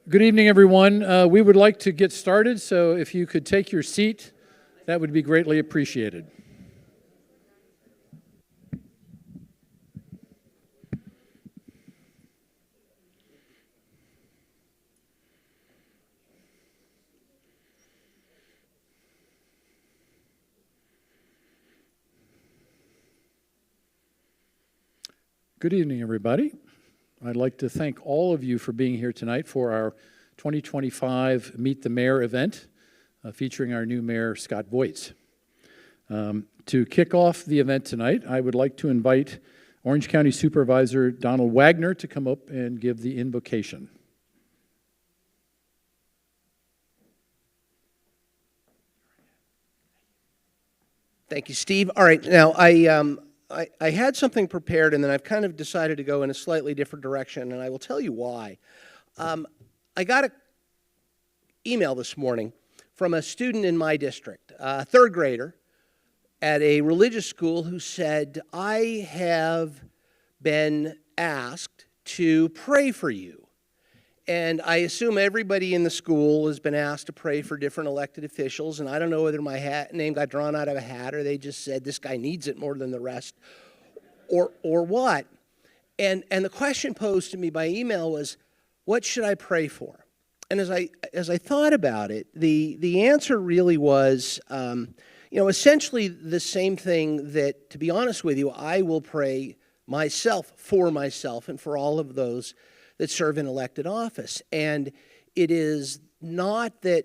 Good evening, everyone. We would like to get started, so if you could take your seat, that would be greatly appreciated. Good evening, everybody. I'd like to thank all of you for being here tonight for our 2025 Meet the Mayor event featuring our new Mayor Scott Voigts. To kick off the event tonight, I would like to invite Orange County Supervisor Donald Wagner to come up and give the invocation. Thank you, Steve. All right, now I had something prepared, and then I've kind of decided to go in a slightly different direction, and I will tell you why. I got an email this morning from a student in my district, a third grader at a religious school, who said, "I have been asked to pray for you." And I assume everybody in the school has been asked to pray for different elected officials, and I don't know whether my name got drawn out of a hat or they just said this guy needs it more than the rest, or what. And the question posed to me by email was, what should I pray for? And as I thought about it, the answer really was, essentially the same thing that, to be honest with you, I will pray for myself and for all of those that serve in elected office. And it is not that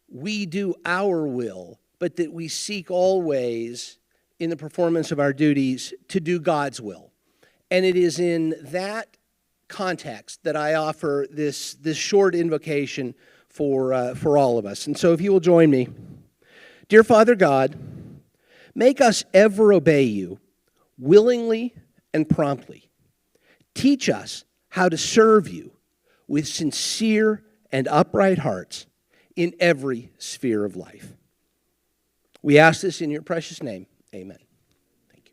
we do our will, but that we seek always, in the performance of our duties, to do God's will. And it is in that context that I offer this short invocation for all of us. And so if you will join me. Dear Father God, make us ever obey you willingly and promptly. Teach us how to serve you with sincere and upright hearts in every sphere of life. We ask this in your precious name. Amen. Thank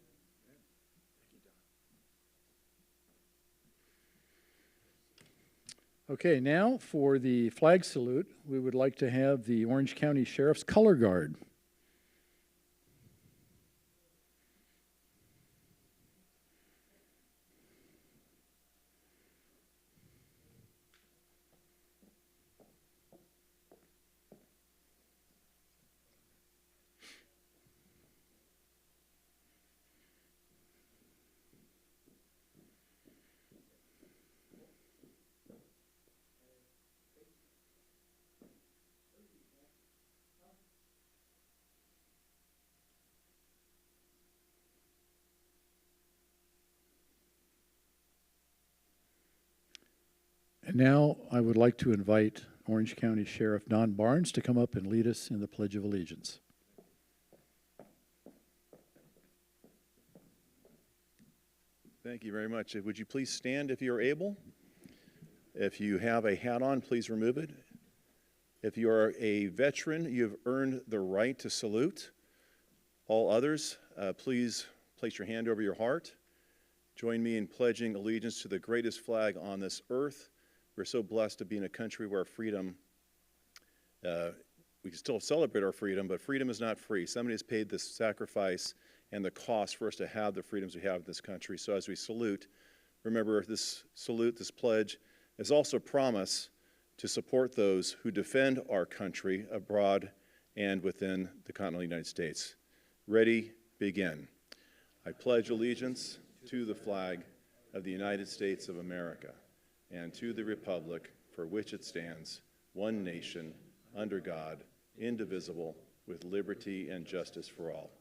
you. Okay, now for the flag salute, we would like to have the Orange County Sheriff's Color Guard. And now I would like to invite Orange County Sheriff Don Barnes to come up and lead us in the Pledge of Allegiance. Thank you very much. Would you please stand if you're able? If you have a hat on, please remove it. If you are a veteran, you've earned the right to salute. All others, please place your hand over your heart. Join me in pledging allegiance to the greatest flag on this earth. We're so blessed to be in a country where freedom, we can still celebrate our freedom, but freedom is not free. Somebody has paid the sacrifice and the cost for us to have the freedoms we have in this country. So as we salute, remember this salute, this pledge, is also a promise to support those who defend our country abroad and within the continental United States. Ready, begin. I pledge allegiance to the flag of the United States of America and to the republic for which it stands, one nation, under God, indivisible, with liberty and justice for all.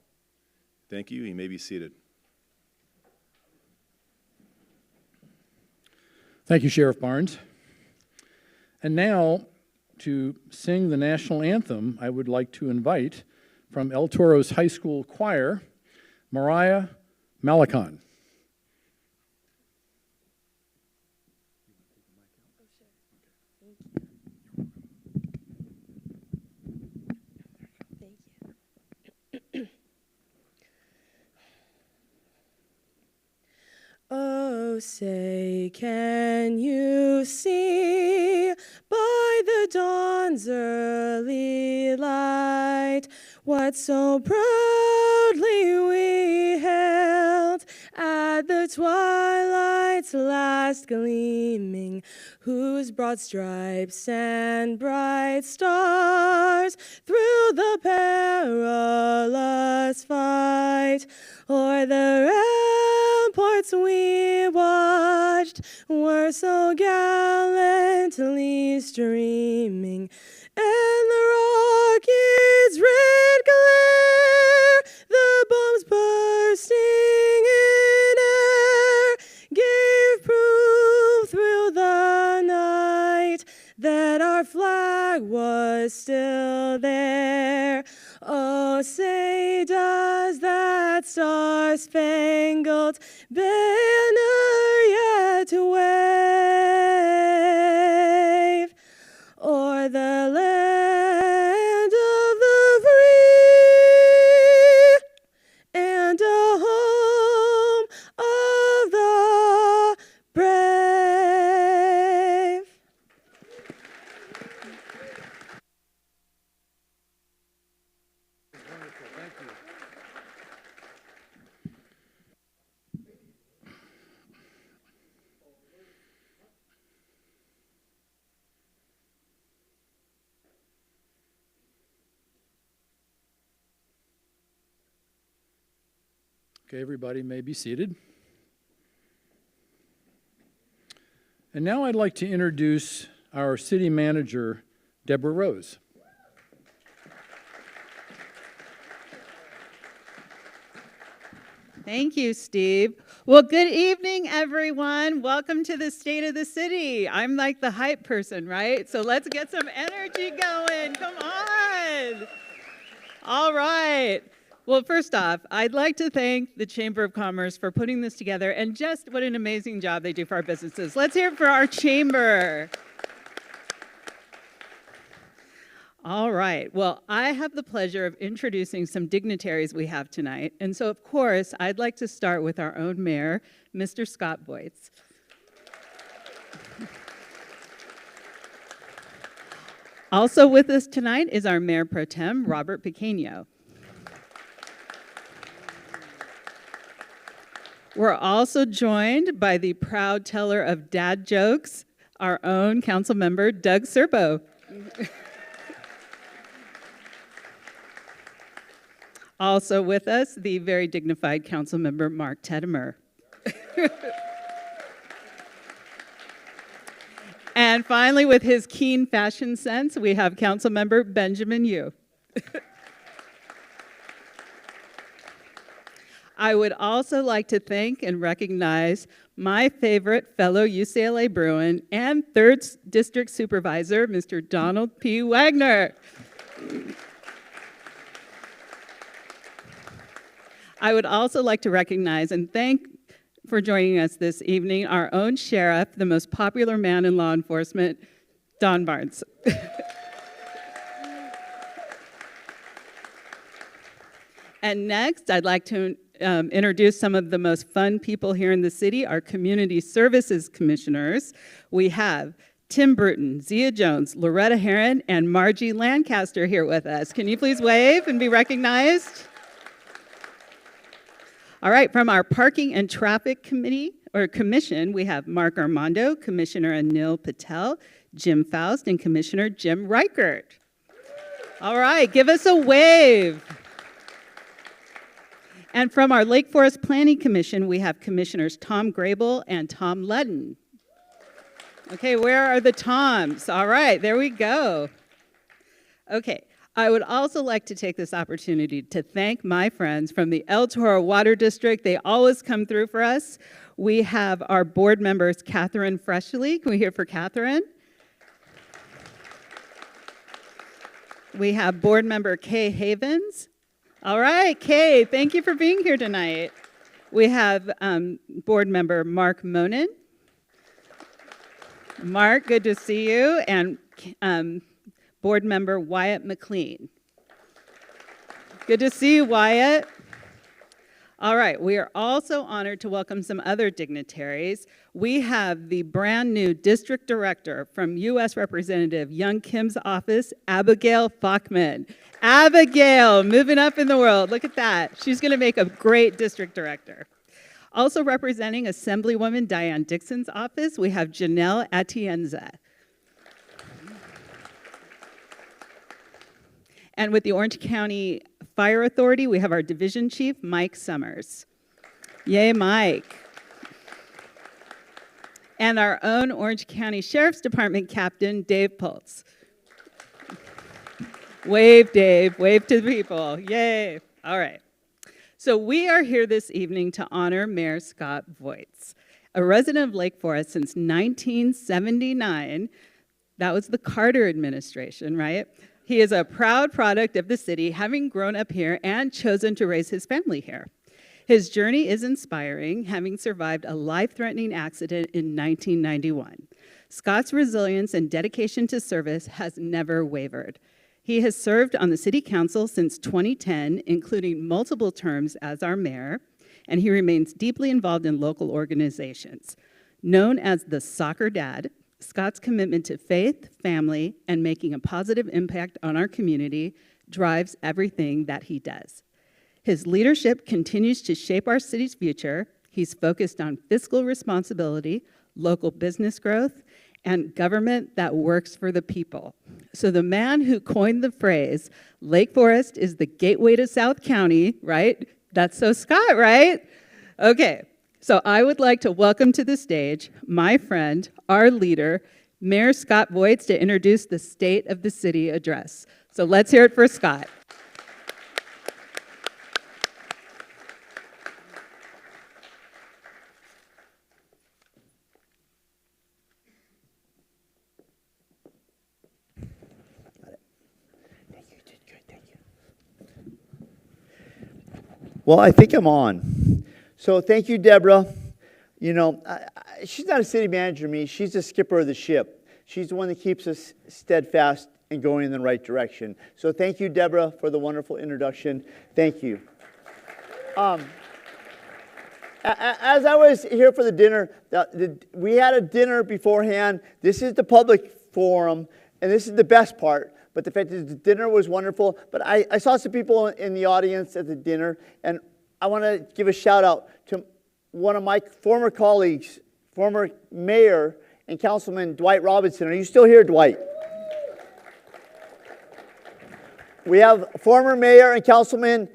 Thank you. You may be seated. Thank you, Sheriff Barnes. And now, to sing the national anthem, I would like to invite from El Toro's High School Choir, Mariah Malakon. Oh, say, can you see what so proudly we held at the twilight's last gleaming, whose broad stripes and bright stars through the perilous fight o'er the ramparts we watched were so gallantly streaming, and the rocket's red glare, the bombs bursting in air, gave proof through the night that our flag was still there. Oh, say does that star-spangled banner yet wave o'er the land of the free and a home of the brave? Okay, everybody may be seated. And now I'd like to introduce our city manager, Deborah Rose. Thank you, Steve. Well, good evening, everyone. Welcome to the State of the City. I'm like the hype person, right? So let's get some energy going. Come on. All right. Well, first off, I'd like to thank the Chamber of Commerce for putting this together, and just what an amazing job they do for our businesses. Let's hear it for our chamber. All right. Well, I have the pleasure of introducing some dignitaries we have tonight. And so, of course, I'd like to start with our own mayor, Mr. Scott Voigts. Also with us tonight is our Mayor Pro Tem, Robert Pequeño. We're also joined by the proud teller of dad jokes, our own council member, Doug Serbo. Also with us, the very dignified council member, Mark Tedimer. And finally, with his keen fashion sense, we have council member Benjamin Yu. I would also like to thank and recognize my favorite fellow UCLA Bruin and 3rd District Supervisor, Mr. Donald P. Wagner. I would also like to recognize and thank for joining us this evening our own sheriff, the most popular man in law enforcement, Don Barnes. And next, I'd like to introduce some of the most fun people here in the city, our Community Services Commissioners. We have Tim Bruton, Zia Jones, Loretta Heron, and Margie Lancaster here with us. Can you please wave and be recognized? All right, from our Parking and Traffic Committee, or Commission, we have Mark Armando, Commissioner Anil Patel, Jim Faust, and Commissioner Jim Reichert. All right, give us a wave. And from our Lake Forest Planning Commission, we have Commissioners Tom Grable and Tom Ludden. Okay, where are the Toms? All right, there we go. Okay, I would also like to take this opportunity to thank my friends from the El Toro Water District. They always come through for us. We have our board members, Catherine Freshley. Can we hear for Catherine? We have board member Kay Havens. All right, Kay, thank you for being here tonight. We have board member Mark Monin. Mark, good to see you. And board member Wyatt McLean. Good to see you, Wyatt. All right, we are also honored to welcome some other dignitaries. We have the brand new district director from U.S. Representative Young Kim's office, Abigail Bachman. Abigail, moving up in the world. Look at that. She's going to make a great district director. Also representing Assemblywoman Diane Dixon's office, we have Janelle Atienza. And with the Orange County Fire Authority, we have our division chief, Mike Summers. Yay, Mike. And our own Orange County Sheriff's Department captain, Dave Pultz. Wave, Dave. Wave to the people. Yay. All right. So we are here this evening to honor Mayor Scott Voigts, a resident of Lake Forest since 1979. That was the Carter administration, right? He is a proud product of the city, having grown up here and chosen to raise his family here. His journey is inspiring, having survived a life-threatening accident in 1991. Scott's resilience and dedication to service has never wavered. He has served on the city council since 2010, including multiple terms as our mayor, and he remains deeply involved in local organizations. Known as the soccer dad, Scott's commitment to faith, family, and making a positive impact on our community drives everything that he does. His leadership continues to shape our city's future. He's focused on fiscal responsibility, local business growth, and government that works for the people. So the man who coined the phrase, Lake Forest is the gateway to South County, right? That's so Scott, right? Okay. So I would like to welcome to the stage my friend, our leader, Mayor Scott Voigts, to introduce the State of the City address. So let's hear it for Scott. Well, I think I'm on. So thank you, Deborah. You know, she's not a city manager to me. She's the skipper of the ship. She's the one that keeps us steadfast and going in the right direction. So thank you, Deborah, for the wonderful introduction. Thank you. As I was here for the dinner, we had a dinner beforehand. This is the public forum, and this is the best part. But the fact is, the dinner was wonderful. But I saw some people in the audience at the dinner, and I want to give a shout out to one of my former colleagues, former mayor and councilman Dwight Robinson. Are you still here, Dwight? We have former mayor and councilman,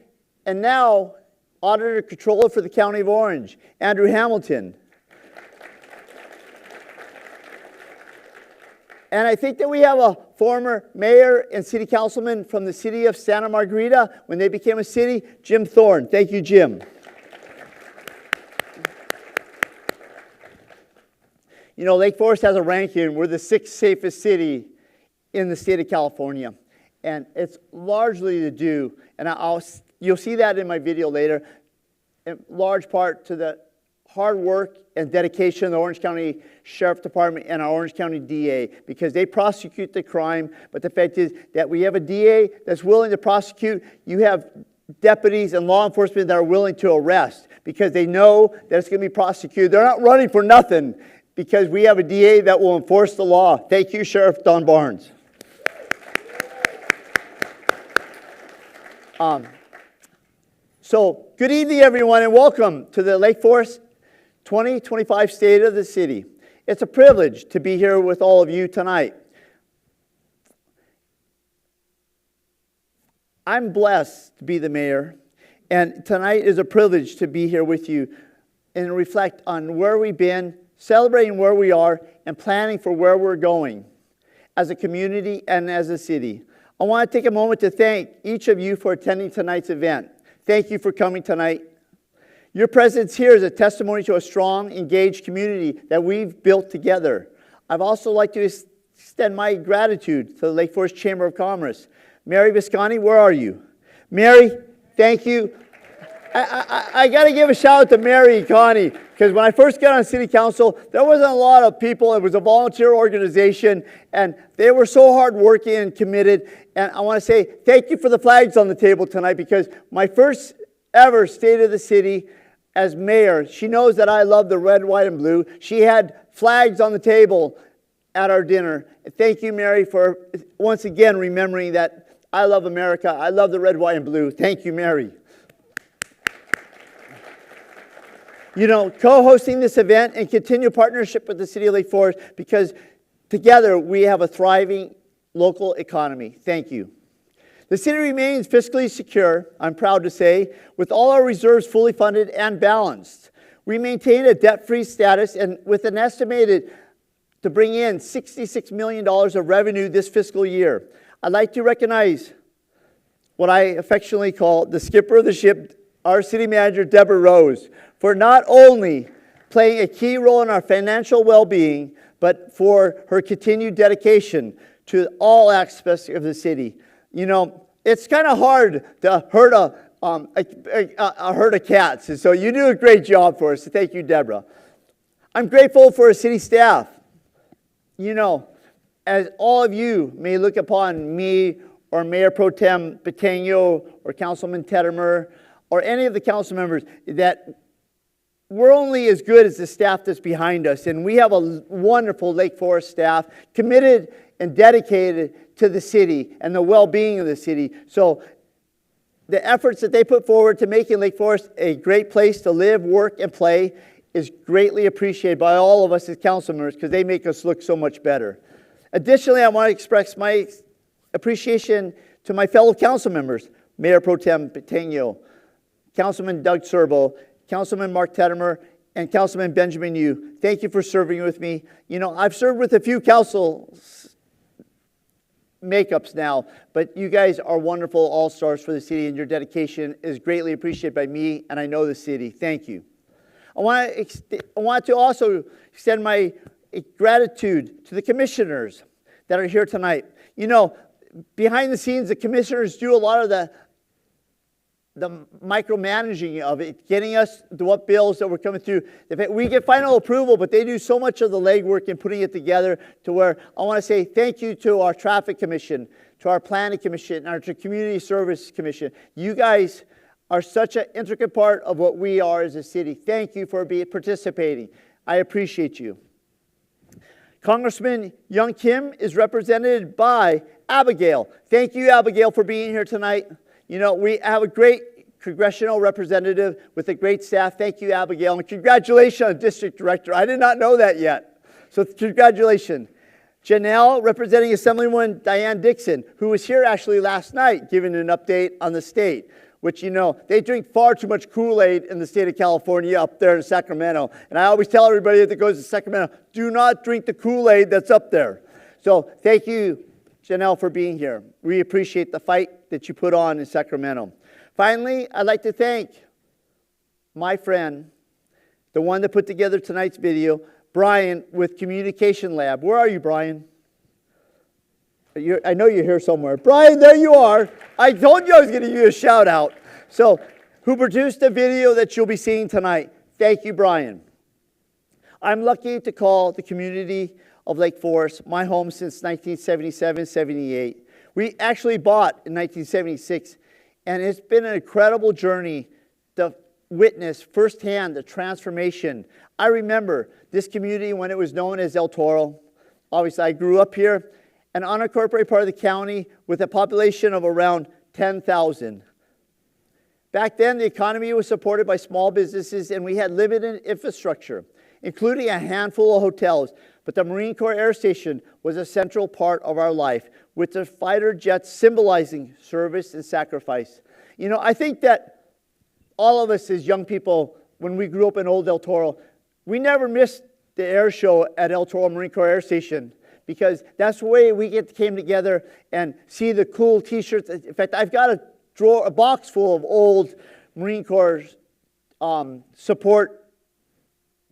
and now auditor controller for the County of Orange, Andrew Hamilton. And I think that we have a former mayor and city councilman from the city of Santa Margarita when they became a city, Jim Thorne. Thank you, Jim. You know, Lake Forest has a ranking. We're the 6th safest city in the state of California. And it's largely to do, and you'll see that in my video later, in large part to the hard work and dedication of the Orange County Sheriff Department and our Orange County DA, because they prosecute the crime. But the fact is that we have a DA that's willing to prosecute. You have deputies and law enforcement that are willing to arrest because they know that it's going to be prosecuted. They're not running for nothing because we have a DA that will enforce the law. Thank you, Sheriff Don Barnes. So, good evening, everyone, and welcome to the Lake Forest 2025 State of the City. It's a privilege to be here with all of you tonight. I'm blessed to be the mayor, and tonight is a privilege to be here with you and reflect on where we've been, celebrating where we are, and planning for where we're going as a community and as a city. I want to take a moment to thank each of you for attending tonight's event. Thank you for coming tonight. Your presence here is a testimony to a strong, engaged community that we've built together. I'd also like to extend my gratitude to the Lake Forest Chamber of Commerce. Mary Visconti, where are you? Mary, thank you. I got to give a shout out to Mary and Connie, because when I first got on city council, there wasn't a lot of people. It was a volunteer organization, and they were so hardworking and committed. And I want to say thank you for the flags on the table tonight, because my first ever state of the city as mayor. She knows that I love the red, white, and blue. She had flags on the table at our dinner. Thank you, Mary, for once again remembering that I love America. I love the red, white, and blue. Thank you, Mary. You know, co-hosting this event and continue partnership with the City of Lake Forest, because together we have a thriving local economy. Thank you. The city remains fiscally secure, I'm proud to say, with all our reserves fully funded and balanced. We maintain a debt-free status, and with an estimated to bring in $66 million of revenue this fiscal year. I'd like to recognize what I affectionately call the skipper of the ship, our city manager, Deborah Rose, for not only playing a key role in our financial well-being, but for her continued dedication to all aspects of the city. You know, it's kind of hard to herd a herd of cats, and so you do a great job for us. So thank you, Deborah. I'm grateful for our city staff. You know, as all of you may look upon me or Mayor Pro Tem Patino or Councilman Teddemer or any of the council members, that we're only as good as the staff that's behind us. And we have a wonderful Lake Forest staff committed and dedicated to the city and the well-being of the city. So the efforts that they put forward to making Lake Forest a great place to live, work, and play is greatly appreciated by all of us as council members, because they make us look so much better. Additionally, I want to express my appreciation to my fellow council members, Mayor Pro Tem Patino, Councilman Doug Serbo, Councilman Mark Teddemer, and Councilman Benjamin Yu. Thank you for serving with me. You know, I've served with a few council makeups now, but you guys are wonderful all-stars for the city, and your dedication is greatly appreciated by me, and I know the city. Thank you. I want to also extend my gratitude to the commissioners that are here tonight. You know, behind the scenes, the commissioners do a lot of the micromanaging of it, getting us to what bills that we're coming through. We get final approval, but they do so much of the legwork in putting it together, to where I want to say thank you to our Traffic Commission, to our Planning Commission, and our Community Service Commission. You guys are such an intricate part of what we are as a city. Thank you for participating. I appreciate you. Congressman Young Kim is represented by Abigail. Thank you, Abigail, for being here tonight. You know, we have a great congressional representative with a great staff. Thank you, Abigail. And congratulations on District Director. I did not know that yet. So congratulations. Janelle, representing Assemblywoman Diane Dixon, who was here actually last night giving an update on the state, which, you know, they drink far too much Kool-Aid in the state of California up there in Sacramento. And I always tell everybody that goes to Sacramento, do not drink the Kool-Aid that's up there. So thank you, Janelle, for being here. We appreciate the fight that you put on in Sacramento. Finally, I'd like to thank my friend, the one that put together tonight's video, Brian with Communication Lab. Where are you, Brian? I know you're here somewhere. Brian, there you are. I told you I was going to give you a shout out. So, who produced the video that you'll be seeing tonight. Thank you, Brian. I'm lucky to call the community of Lake Forest my home since 1977-78. We actually bought in 1976, and it's been an incredible journey to witness firsthand the transformation. I remember this community when it was known as El Toro. Obviously, I grew up here, an unincorporated part of the county with a population of around 10,000. Back then, the economy was supported by small businesses, and we had limited infrastructure, including a handful of hotels. But the Marine Corps Air Station was a central part of our life, with the fighter jets symbolizing service and sacrifice. You know, I think that all of us as young people, when we grew up in Old El Toro, we never missed the air show at El Toro Marine Corps Air Station, because that's the way we came together and see the cool T-shirts. In fact, I've got a box full of old Marine Corps support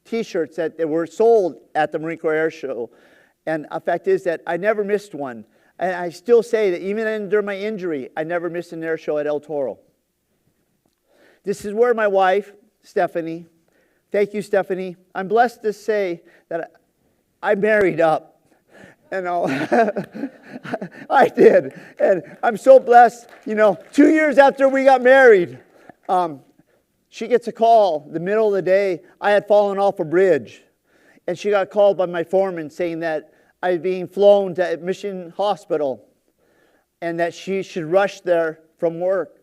T-shirts that were sold at the Marine Corps Air Show. And the fact is that I never missed one. And I still say that even under my injury, I never missed an air show at El Toro. This is where my wife, Stephanie, thank you, Stephanie. I'm blessed to say that I married up. You know, I did. And I'm so blessed, you know, 2 years after we got married, She gets a call the middle of the day. I had fallen off a bridge, and she got called by my foreman saying that I was being flown to Mission Hospital and that she should rush there from work.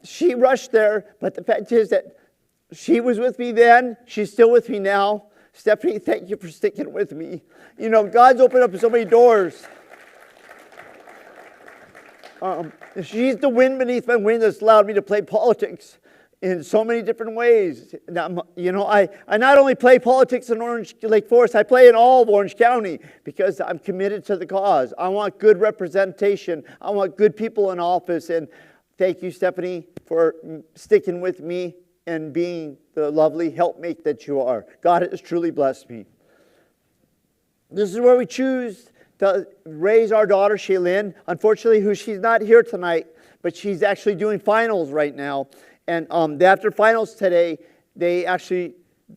She rushed there, but the fact is that she was with me then. She's still with me now. Stephanie, thank you for sticking with me. You know, God's opened up so many doors. She's the wind beneath my wing that's allowed me to play politics in so many different ways. Now, you know, I not only play politics in Lake Forest, I play in all of Orange County because I'm committed to the cause. I want good representation. I want good people in office. And thank you, Stephanie, for sticking with me and being the lovely helpmate that you are. God has truly blessed me. This is where we choose to raise our daughter, Shaylin. Unfortunately, she's not here tonight, but she's actually doing finals right now. And after finals today, the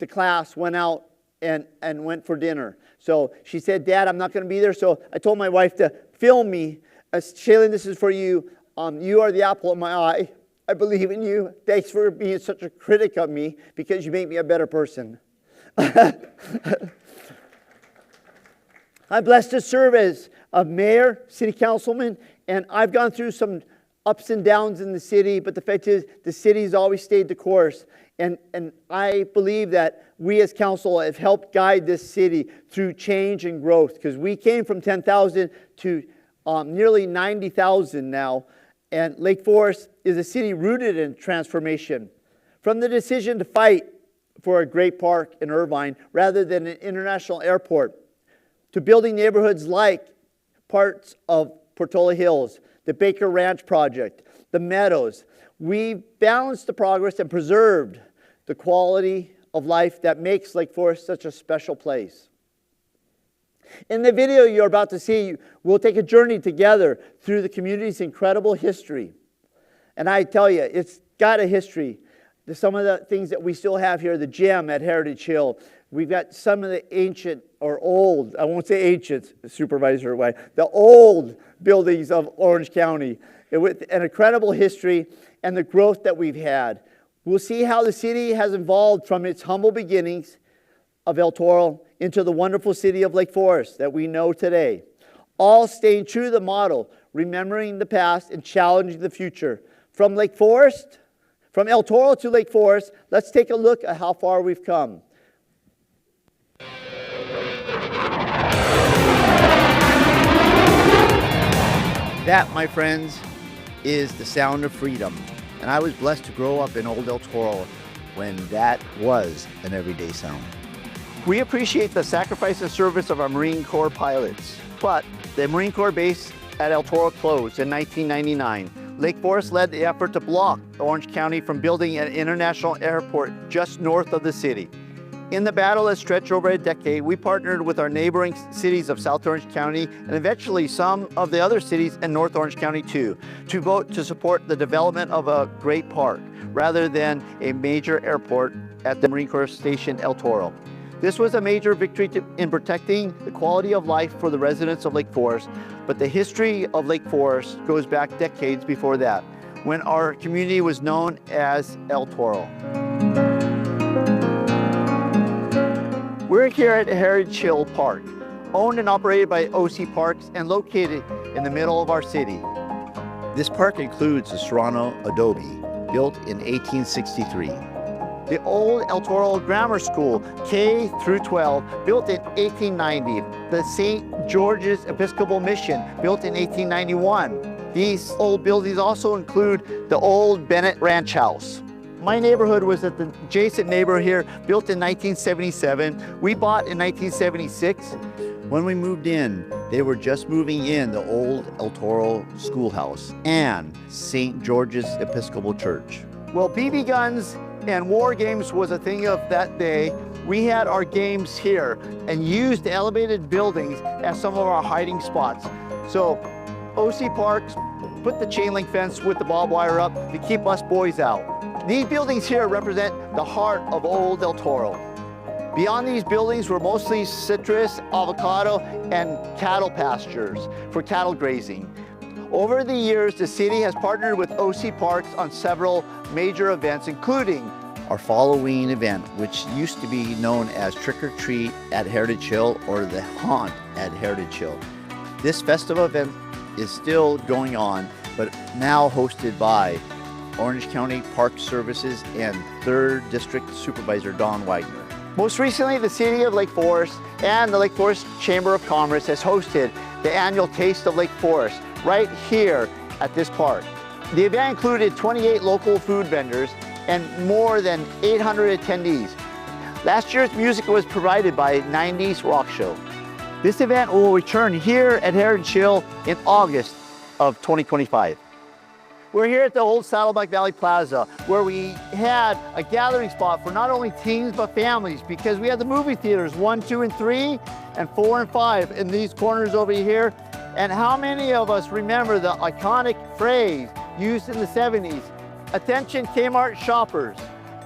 class went out and went for dinner. So she said, Dad, I'm not going to be there. So I told my wife to film me. Shaylin, this is for you. You are the apple of my eye. I believe in you. Thanks for being such a critic of me because you make me a better person. I'm blessed to serve as a mayor, city councilman, and I've gone through some ups and downs in the city, but the fact is the city's always stayed the course. And I believe that we as council have helped guide this city through change and growth because we came from 10,000 to nearly 90,000 now. And Lake Forest is a city rooted in transformation. From the decision to fight for a great park in Irvine rather than an international airport, to building neighborhoods like parts of Portola Hills, the Baker Ranch project, the Meadows, we balanced the progress and preserved the quality of life that makes Lake Forest such a special place. In the video you're about to see, we'll take a journey together through the community's incredible history. And I tell you, it's got a history. Some of the things that we still have here, the gym at Heritage Hill. We've got some of the ancient or old, I won't say ancient, Supervisor White, the old buildings of Orange County with an incredible history and the growth that we've had. We'll see how the city has evolved from its humble beginnings of El Toro into the wonderful city of Lake Forest that we know today. All staying true to the motto, remembering the past and challenging the future. From Lake Forest, from El Toro to Lake Forest, let's take a look at how far we've come. That, my friends, is the sound of freedom. And I was blessed to grow up in Old El Toro when that was an everyday sound. We appreciate the sacrifice and service of our Marine Corps pilots, but the Marine Corps base at El Toro closed in 1999. Lake Forest led the effort to block Orange County from building an international airport just north of the city. In the battle that stretched over a decade, we partnered with our neighboring cities of South Orange County and eventually some of the other cities in North Orange County too, to vote to support the development of a great park rather than a major airport at the Marine Corps Station El Toro. This was a major victory in protecting the quality of life for the residents of Lake Forest, but the history of Lake Forest goes back decades before that, when our community was known as El Toro. We're here at Heritage Hill Park, owned and operated by OC Parks and located in the middle of our city. This park includes the Serrano Adobe, built in 1863. The old El Toro Grammar School, K through 12, built in 1890. The St. George's Episcopal Mission, built in 1891. These old buildings also include the old Bennett Ranch House. My neighborhood was at the adjacent neighborhood here, built in 1977. We bought in 1976. When we moved in, they were just moving in the old El Toro Schoolhouse and St. George's Episcopal Church. Well, BB guns and war games was a thing of that day. We had our games here and used the elevated buildings as some of our hiding spots. So OC Parks put the chain link fence with the barbed wire up to keep us boys out. These buildings here represent the heart of old El Toro. Beyond these buildings were mostly citrus, avocado, and cattle pastures for cattle grazing. Over the years, the city has partnered with OC Parks on several major events, including Our Halloween event, which used to be known as Trick or Treat at Heritage Hill or the Haunt at Heritage Hill. This festival event is still going on, but now hosted by Orange County Park Services and 3rd District Supervisor Don Widener. Most recently, the City of Lake Forest and the Lake Forest Chamber of Commerce has hosted the annual Taste of Lake Forest right here at this park. The event included 28 local food vendors and more than 800 attendees. Last year's music was provided by 90s Rock Show. This event will return here at Heritage Hill in August of 2025. We're here at the old Saddleback Valley Plaza, where we had a gathering spot for not only teens but families, because we had the movie theaters 1, 2, and 3, and 4 and 5 in these corners over here. And how many of us remember the iconic phrase used in the 70s, "Attention Kmart shoppers"?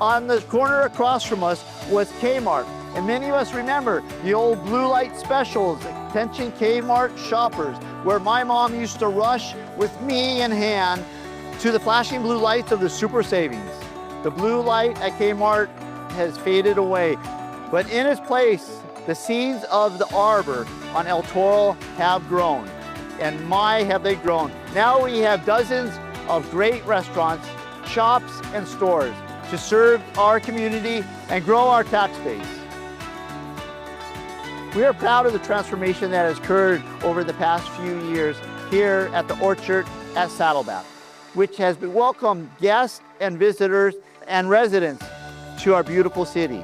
On the corner across from us was Kmart, and many of us remember the old blue light specials, "Attention Kmart shoppers," where my mom used to rush with me in hand to the flashing blue lights of the Super Savings. The blue light at Kmart has faded away, but in its place, the seeds of the arbor on El Toro have grown, and my have they grown. Now we have dozens of great restaurants, shops, and stores to serve our community and grow our tax base. We are proud of the transformation that has occurred over the past few years here at the Orchard at Saddleback, which has welcomed guests and visitors and residents to our beautiful city.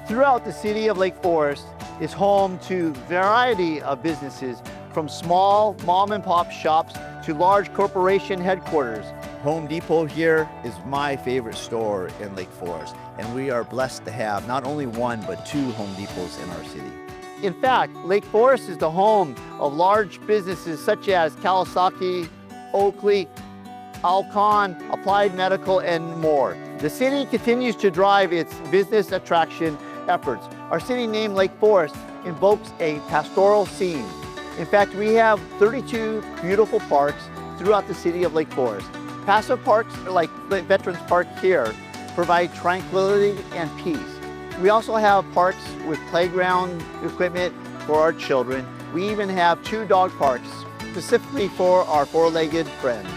Throughout the city of Lake Forest is home to a variety of businesses, from small mom and pop shops to large corporation headquarters. Home Depot here is my favorite store in Lake Forest, and we are blessed to have not only one but 2 Home Depots in our city. In fact, Lake Forest is the home of large businesses such as Kawasaki, Oakley, Alcon, Applied Medical, and more. The city continues to drive its business attraction efforts. Our city name, Lake Forest, invokes a pastoral scene. In fact, we have 32 beautiful parks throughout the city of Lake Forest. Passive parks like the Veterans Park here provide tranquility and peace. We also have parks with playground equipment for our children. We even have 2 dog parks specifically for our 4-legged friends.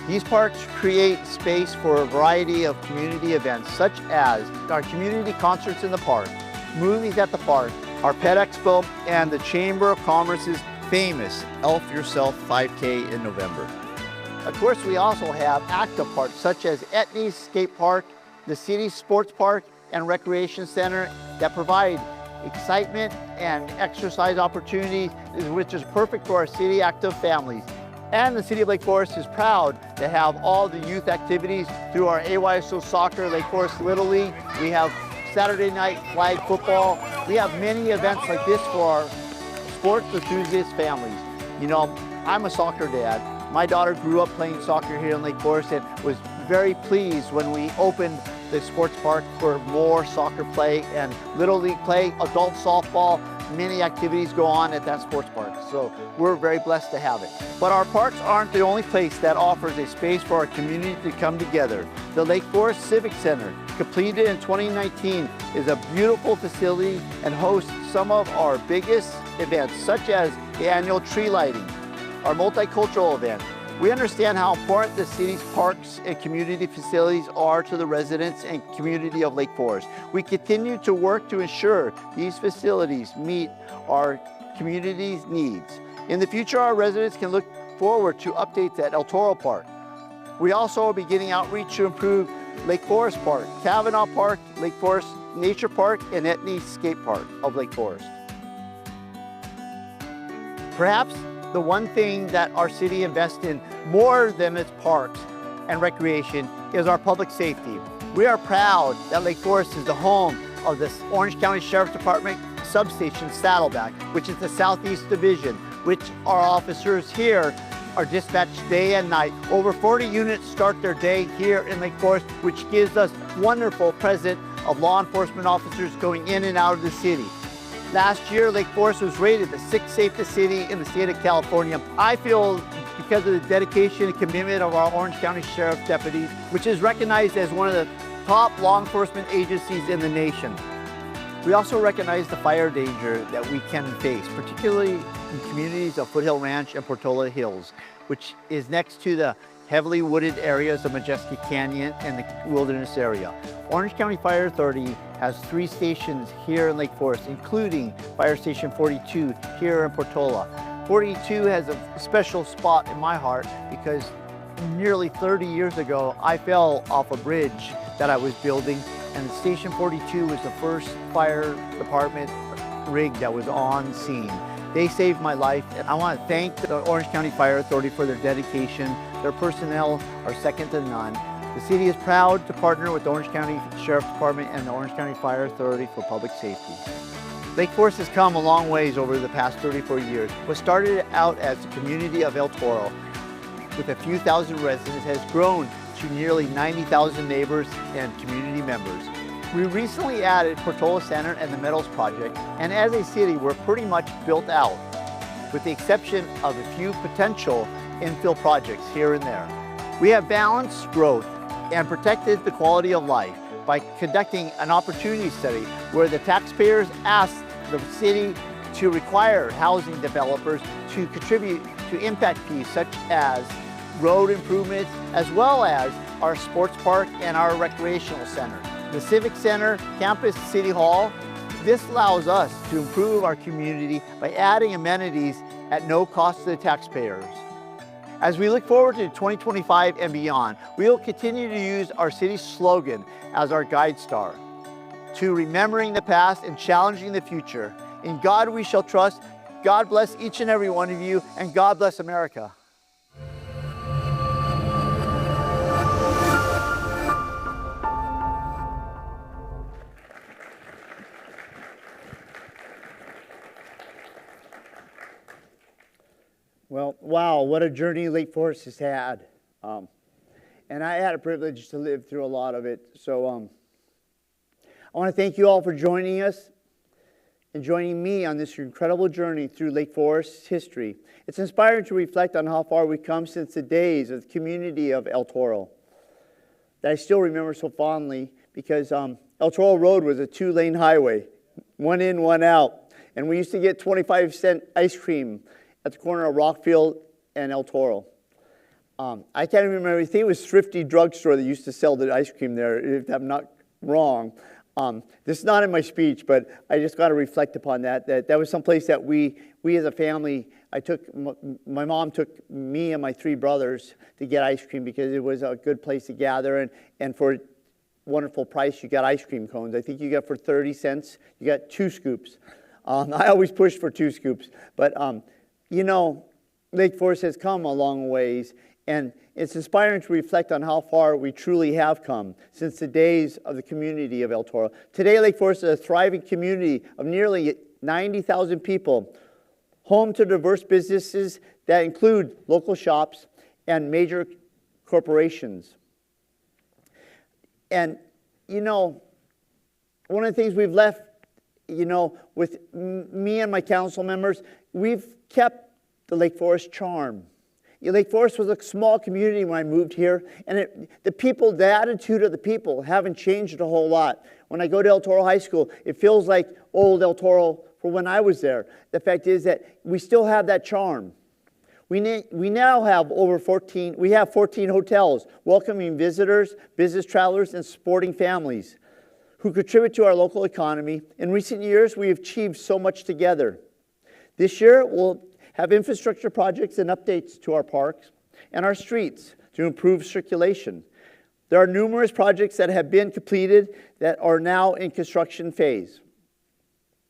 These parks create space for a variety of community events, such as our community concerts in the park, movies at the park, our Pet Expo, and the Chamber of Commerce's Famous Elf Yourself 5K in November. Of course, we also have active parks such as Etnies Skate Park, the City Sports Park and Recreation Center that provide excitement and exercise opportunities, which is perfect for our city active families. And the City of Lake Forest is proud to have all the youth activities through our AYSO Soccer, Lake Forest Little League. We have Saturday night flag football. We have many events like this for our sports enthusiast families. You know, I'm a soccer dad. My daughter grew up playing soccer here in Lake Forest and was very pleased when we opened the sports park for more soccer play and Little League play, adult softball. Many activities go on at that sports park, so we're very blessed to have it. But our parks aren't the only place that offers a space for our community to come together. The Lake Forest Civic Center, completed in 2019, is a beautiful facility and hosts some of our biggest events, such as the annual tree lighting, our multicultural event. We understand how important the city's parks and community facilities are to the residents and community of Lake Forest. We continue to work to ensure these facilities meet our community's needs. In the future, our residents can look forward to updates at El Toro Park. We also are beginning outreach to improve Lake Forest Park, Kavanaugh Park, Lake Forest Nature Park, and Etnies Skate Park of Lake Forest. Perhaps the one thing that our city invests in more than its parks and recreation is our public safety. We are proud that Lake Forest is the home of the Orange County Sheriff's Department substation Saddleback, which is the Southeast Division, which our officers here are dispatched day and night. Over 40 units start their day here in Lake Forest, which gives us wonderful presence of law enforcement officers going in and out of the city. Last year, Lake Forest was rated the 6th safest city in the state of California. I feel because of the dedication and commitment of our Orange County Sheriff's deputies, which is recognized as one of the top law enforcement agencies in the nation. We also recognize the fire danger that we can face, particularly in communities of Foothill Ranch and Portola Hills, which is next to the heavily wooded areas of Majeski Canyon and the wilderness area. Orange County Fire Authority has 3 stations here in Lake Forest, including Fire Station 42 here in Portola. 42 has a special spot in my heart because nearly 30 years ago, I fell off a bridge that I was building, and Station 42 was the first fire department rig that was on scene. They saved my life, and I want to thank the Orange County Fire Authority for their dedication. Their personnel are second to none. The city is proud to partner with the Orange County Sheriff's Department and the Orange County Fire Authority for public safety. Lake Forest has come a long ways over the past 34 years. What started out as the community of El Toro with a few thousand residents has grown to nearly 90,000 neighbors and community members. We recently added Portola Center and the Meadows Project, and as a city, we're pretty much built out, with the exception of a few potential infill projects here and there. We have balanced growth and protected the quality of life by conducting an opportunity study where the taxpayers asked the city to require housing developers to contribute to impact fees such as road improvements, as well as our sports park and our recreational center. The Civic Center, Campus City Hall, this allows us to improve our community by adding amenities at no cost to the taxpayers. As we look forward to 2025 and beyond, we will continue to use our city's slogan as our guide star, to remembering the past and challenging the future. In God we shall trust. God bless each and every one of you, and God bless America. Well, wow, what a journey Lake Forest has had. And I had a privilege to live through a lot of it. So I want to thank you all for joining us and joining me on this incredible journey through Lake Forest's history. It's inspiring to reflect on how far we've come since the days of the community of El Toro that I still remember so fondly, because El Toro Road was a 2-lane highway, one in, one out. And we used to get 25-cent ice cream at the corner of Rockfield and El Toro. I can't even remember, I think it was Thrifty Drugstore that used to sell the ice cream there, if I'm not wrong. This is not in my speech, but I just got to reflect upon that. That was someplace that we as a family, my mom took me and my 3 brothers to get ice cream because it was a good place to gather, and for a wonderful price, you got ice cream cones. I think you got for 30 cents, you got 2 scoops. I always pushed for 2 scoops, but you know, Lake Forest has come a long ways, and it's inspiring to reflect on how far we truly have come since the days of the community of El Toro. Today, Lake Forest is a thriving community of nearly 90,000 people, home to diverse businesses that include local shops and major corporations. And, you know, one of the things we've left, you know, with me and my council members, we've kept the Lake Forest charm. Lake Forest was a small community when I moved here, and the attitude of the people haven't changed a whole lot. When I go to El Toro High School, it feels like old El Toro for when I was there. The fact is that we still have that charm. We now have we have 14 hotels welcoming visitors, business travelers, and sporting families who contribute to our local economy. In recent years, we have achieved so much together. This year, we'll have infrastructure projects and updates to our parks and our streets to improve circulation. There are numerous projects that have been completed that are now in construction phase.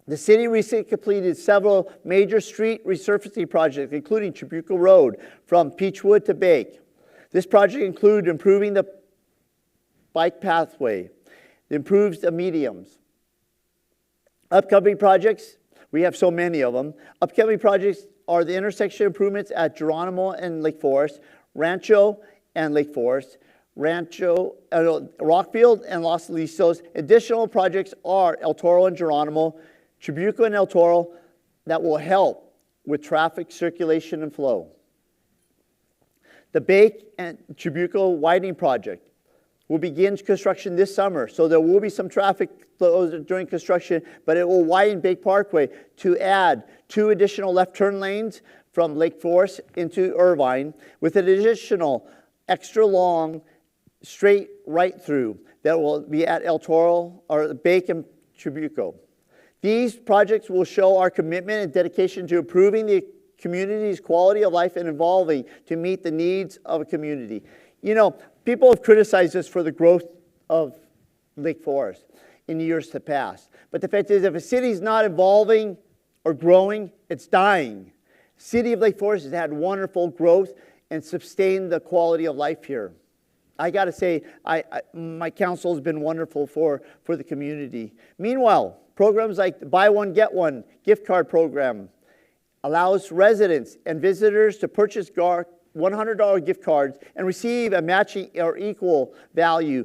The city recently completed several major street resurfacing projects, including Tribuco Road from Peachwood to Bake. This project included improving the bike pathway, improves the mediums. Upcoming projects, we have so many of them. Upcoming projects are the intersection improvements at Geronimo and Lake Forest, Rancho and Lake Forest, Rockfield and Los Listos. Additional projects are El Toro and Geronimo, Tribuco and El Toro, that will help with traffic circulation and flow. The Bake and Trabuco Widening Project will begin construction this summer, so there will be some traffic flows during construction, but it will widen Bake Parkway to add 2 additional left turn lanes from Lake Forest into Irvine, with an additional extra long straight right through that will be at El Toro or Bake and Trabuco. These projects will show our commitment and dedication to improving the community's quality of life and evolving to meet the needs of a community. You know, people have criticized us for the growth of Lake Forest in years to pass. But the fact is, if a city's not evolving or growing, it's dying. City of Lake Forest has had wonderful growth and sustained the quality of life here. I got to say, my council has been wonderful for the community. Meanwhile, programs like the Buy One, Get One gift card program allows residents and visitors to purchase $100 gift cards and receive a matching or equal value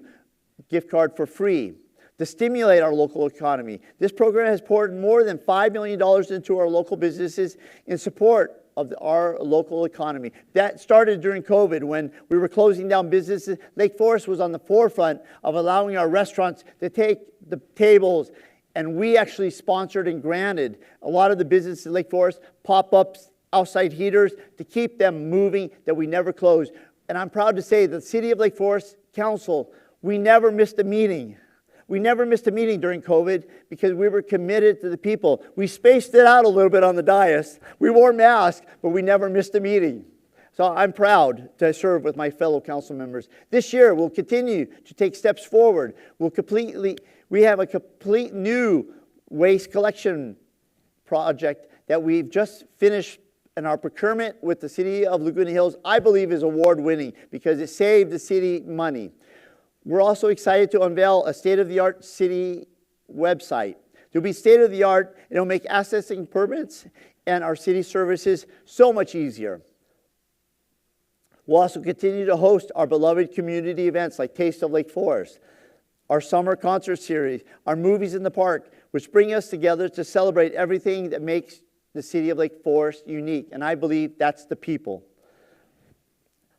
gift card for free to stimulate our local economy. This program has poured more than $5 million into our local businesses in support of our local economy. That started during COVID when we were closing down businesses. Lake Forest was on the forefront of allowing our restaurants to take the tables, and we actually sponsored and granted a lot of the businesses in Lake Forest pop-ups, outside heaters to keep them moving, that we never closed. And I'm proud to say the City of Lake Forest Council, we never missed a meeting. We never missed a meeting during COVID because we were committed to the people. We spaced it out a little bit on the dais. We wore masks, but we never missed a meeting. So I'm proud to serve with my fellow council members. This year, we'll continue to take steps forward. We have a complete new waste collection project that we've just finished, and our procurement with the City of Laguna Hills, I believe, is award-winning because it saved the city money. We're also excited to unveil a state-of-the-art city website. It'll be state-of-the-art. It'll make accessing permits and our city services so much easier. We'll also continue to host our beloved community events like Taste of Lake Forest, our summer concert series, our Movies in the Park, which bring us together to celebrate everything that makes the City of Lake Forest unique, and I believe that's the people.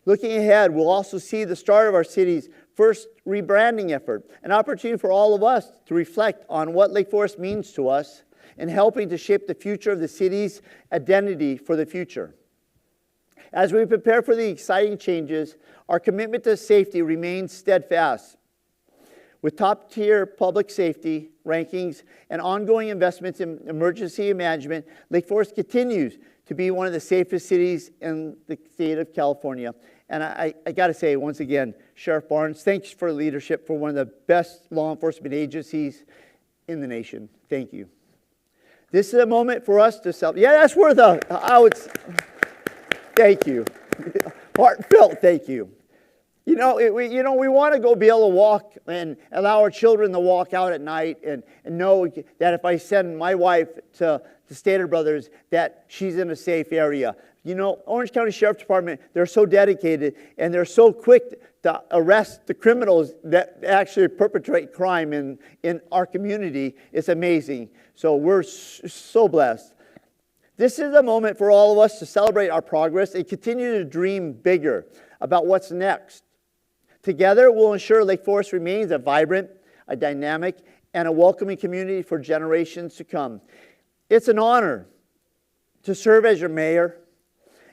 Looking ahead, we'll also see the start of our city's first rebranding effort, an opportunity for all of us to reflect on what Lake Forest means to us and helping to shape the future of the city's identity for the future. As we prepare for the exciting changes, our commitment to safety remains steadfast. With top-tier public safety rankings and ongoing investments in emergency management, Lake Forest continues to be one of the safest cities in the state of California. And I got to say, once again, Sheriff Barnes, thanks for leadership for one of the best law enforcement agencies in the nation. Thank you. This is a moment for us to celebrate. Yeah, that's worth thank you. Heartfelt thank you. We want to go be able to walk and allow our children to walk out at night and know that if I send my wife to Stater Brothers, that she's in a safe area. Orange County Sheriff's Department, they're so dedicated and they're so quick to arrest the criminals that actually perpetrate crime in our community. It's amazing. So we're so blessed. This is a moment for all of us to celebrate our progress and continue to dream bigger about what's next. Together, we'll ensure Lake Forest remains a vibrant, a dynamic, and a welcoming community for generations to come. It's an honor to serve as your mayor.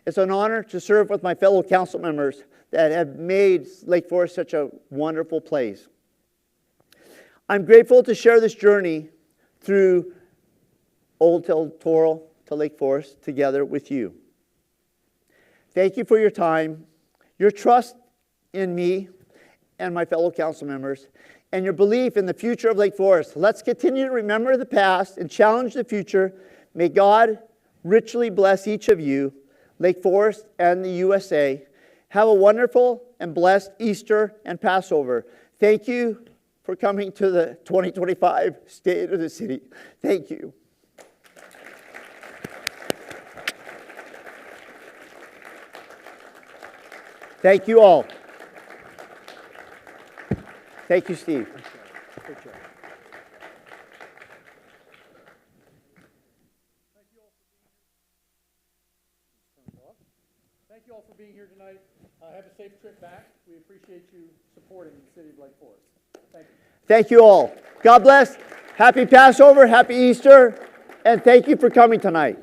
It's an honor to serve with my fellow council members that have made Lake Forest such a wonderful place. I'm grateful to share this journey through Old El Toro to Lake Forest together with you. Thank you for your time, your trust in me and my fellow council members, and your belief in the future of Lake Forest. Let's continue to remember the past and challenge the future. May God richly bless each of you, Lake Forest and the USA. Have a wonderful and blessed Easter and Passover. Thank you for coming to the 2025 State of the City. Thank you. Thank you all. Thank you, Steve. Great job. Thank you all for being here. Turned off. Thank you all for being here tonight. Have a safe trip back. We appreciate you supporting the city of Lake Forest. Thank you. Thank you all. God bless. Happy Passover, happy Easter, and thank you for coming tonight.